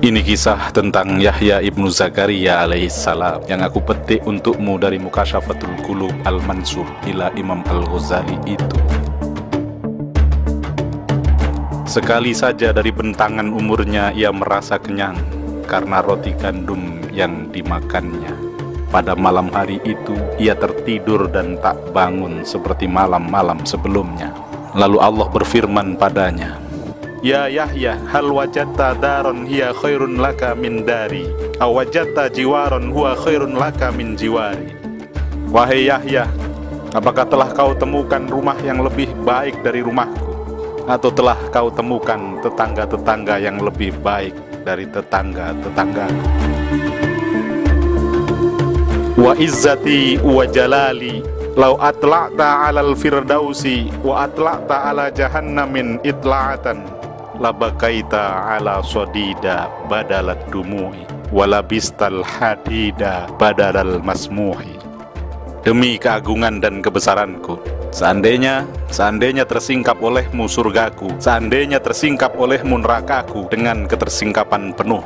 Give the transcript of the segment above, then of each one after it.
Ini kisah tentang Yahya ibnu Zakaria alaihissalam yang aku petik untukmu dari Mukashafatul Qulub Al-Mansub ila Imam Al-Ghazali itu. Sekali saja dari bentangan umurnya ia merasa kenyang karena roti gandum yang dimakannya. Pada malam hari itu ia tertidur dan tak bangun seperti malam-malam sebelumnya. Lalu Allah berfirman padanya, "Ya Yahya, hal wajadta daron hiya khairun laka min dari, aw wajadta jiwaron huwa khairun laka min jiwari." Wahai Yahya, apakah telah kau temukan rumah yang lebih baik dari rumahku, atau telah kau temukan tetangga-tetangga yang lebih baik dari tetangga-tetanggaku? Wa izzati wa jalali lau atla'ta 'alal firdausi wa atla'ta 'ala jahannamin itla'atan labakaita 'ala sodida badalat dumu'i walabistal hadida badalal masmuhi. Demi keagungan dan kebesaranku, seandainya tersingkap olehmu surgaku, seandainya tersingkap olehmu nerakaku dengan ketersingkapan penuh,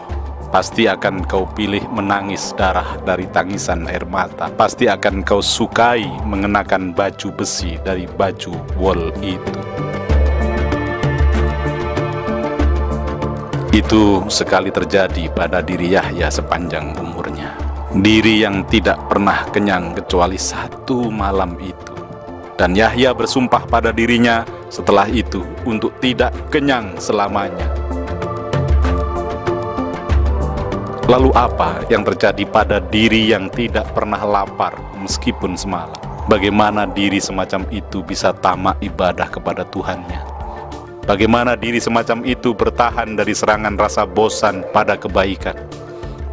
pasti akan kau pilih menangis darah dari tangisan air mata. Pasti akan kau sukai mengenakan baju besi dari baju wol itu. Itu sekali terjadi pada diri Yahya sepanjang umurnya. Diri yang tidak pernah kenyang kecuali satu malam itu. Dan Yahya bersumpah pada dirinya setelah itu untuk tidak kenyang selamanya. Lalu apa yang terjadi pada diri yang tidak pernah lapar meskipun semalam? Bagaimana diri semacam itu bisa tamak ibadah kepada Tuhannya? Bagaimana diri semacam itu bertahan dari serangan rasa bosan pada kebaikan?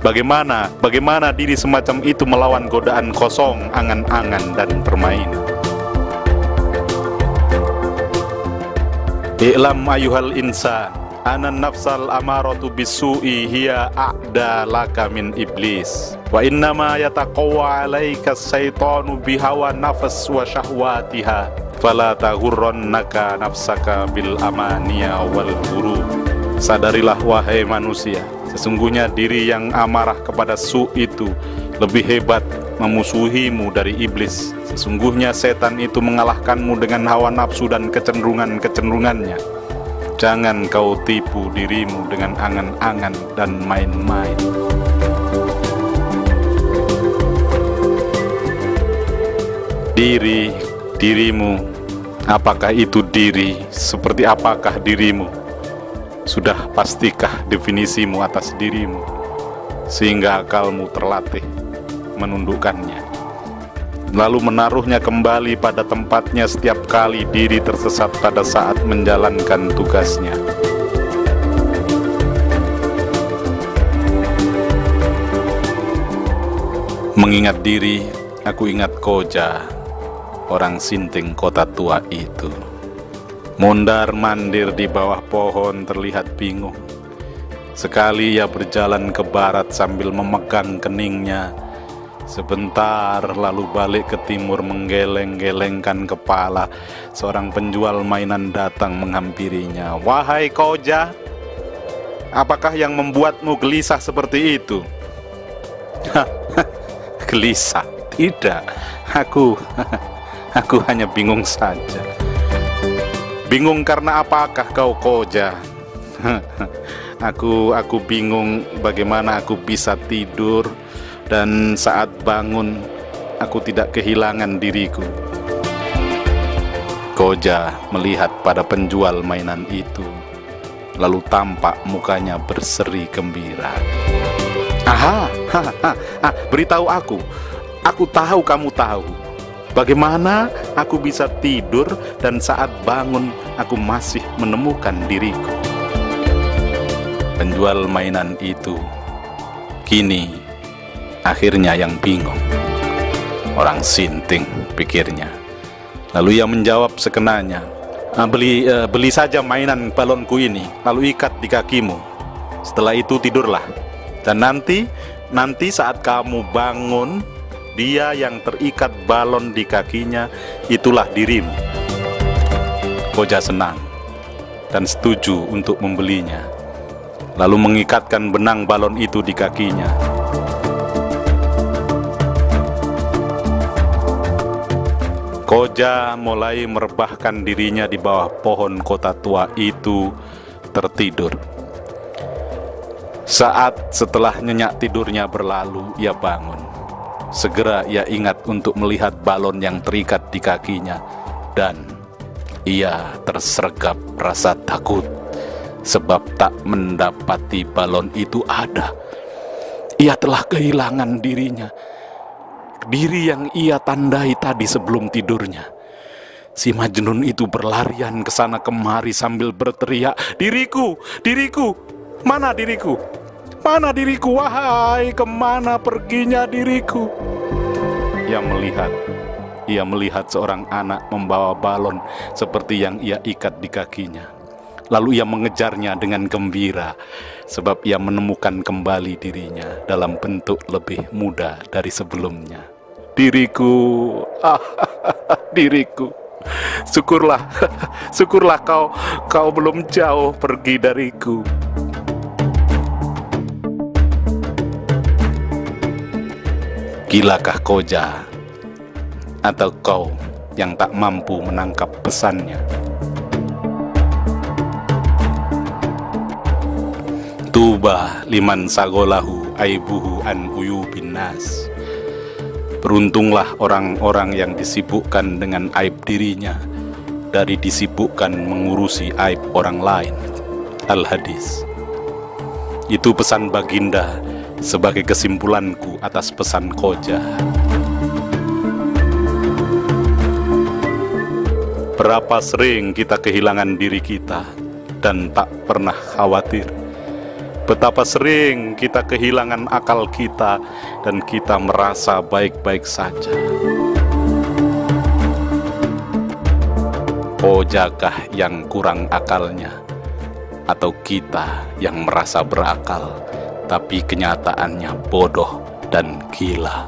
Bagaimana diri semacam itu melawan godaan kosong, angan-angan dan permainan? I'lam ayuhal insan, anan nafsal amaratu bisu'i hiya a'da laka min iblis, wa innama yataqawwa alaika syaitanu bihawa nafas wa syahwatiha, fala taghurrannaka nafsaka bil amaniya wal ghurur. Sadarilah wahai manusia, sesungguhnya diri yang amarah kepada su itu lebih hebat memusuhimu dari iblis. Sesungguhnya setan itu mengalahkanmu dengan hawa nafsu dan kecenderungan-kecenderungannya. Jangan kau tipu dirimu dengan angan-angan dan main-main. Dirimu, apakah itu diri? Seperti apakah dirimu? Sudah pastikah definisimu atas dirimu, sehingga akalmu terlatih menundukkannya, lalu menaruhnya kembali pada tempatnya setiap kali diri tersesat pada saat menjalankan tugasnya? Mengingat diri, aku ingat Koja, orang Sinting kota tua itu. Mondar-mandir di bawah pohon terlihat bingung. Sekali ia berjalan ke barat sambil memegang keningnya. Sebentar lalu balik ke timur menggeleng-gelengkan kepala. Seorang penjual mainan datang menghampirinya. "Wahai Koja, apakah yang membuatmu gelisah seperti itu?" "Gelisah? Tidak, aku hanya bingung saja." "Bingung karena apakah kau Koja?" Aku bingung bagaimana aku bisa tidur dan saat bangun aku tidak kehilangan diriku." Koja melihat pada penjual mainan itu, lalu tampak mukanya berseri gembira. Beritahu aku tahu kamu tahu. Bagaimana aku bisa tidur dan saat bangun aku masih menemukan diriku?" Penjual mainan itu kini akhirnya yang bingung. Orang Sinting, pikirnya. Lalu ia menjawab sekenanya, beli saja mainan balonku ini, lalu ikat di kakimu. Setelah itu tidurlah. Dan nanti saat kamu bangun, dia yang terikat balon di kakinya, itulah dirimu." Koja senang dan setuju untuk membelinya. lalu mengikatkan benang balon itu di kakinya. Koja mulai merebahkan dirinya di bawah pohon kota tua itu, tertidur. Saat setelah nyenyak tidurnya berlalu, ia bangun. Segera ia ingat untuk melihat balon yang terikat di kakinya, dan ia tersergap rasa takut sebab tak mendapati balon itu ada. Ia telah kehilangan dirinya, diri yang ia tandai tadi sebelum tidurnya. Si Majnun itu berlarian ke sana kemari sambil berteriak, "Diriku, diriku, mana diriku? Mana diriku? Wahai, kemana perginya diriku?" Ia melihat seorang anak membawa balon seperti yang ia ikat di kakinya. Lalu ia mengejarnya dengan gembira, sebab ia menemukan kembali dirinya dalam bentuk lebih muda dari sebelumnya. "Diriku, diriku, syukurlah, syukurlah kau belum jauh pergi dariku." Gilakah Koja? Atau kau yang tak mampu menangkap pesannya? Tuba liman sagolahu aibuhu an uyubin nas. Beruntunglah orang-orang yang disibukkan dengan aib dirinya dari disibukkan mengurusi aib orang lain. Al-Hadis. Itu pesan baginda sebagai kesimpulanku atas pesan Koja. Berapa sering kita kehilangan diri kita dan tak pernah khawatir. Betapa sering kita kehilangan akal kita dan kita merasa baik-baik saja. Kojakah yang kurang akalnya, atau kita yang merasa berakal tapi kenyataannya bodoh dan gila?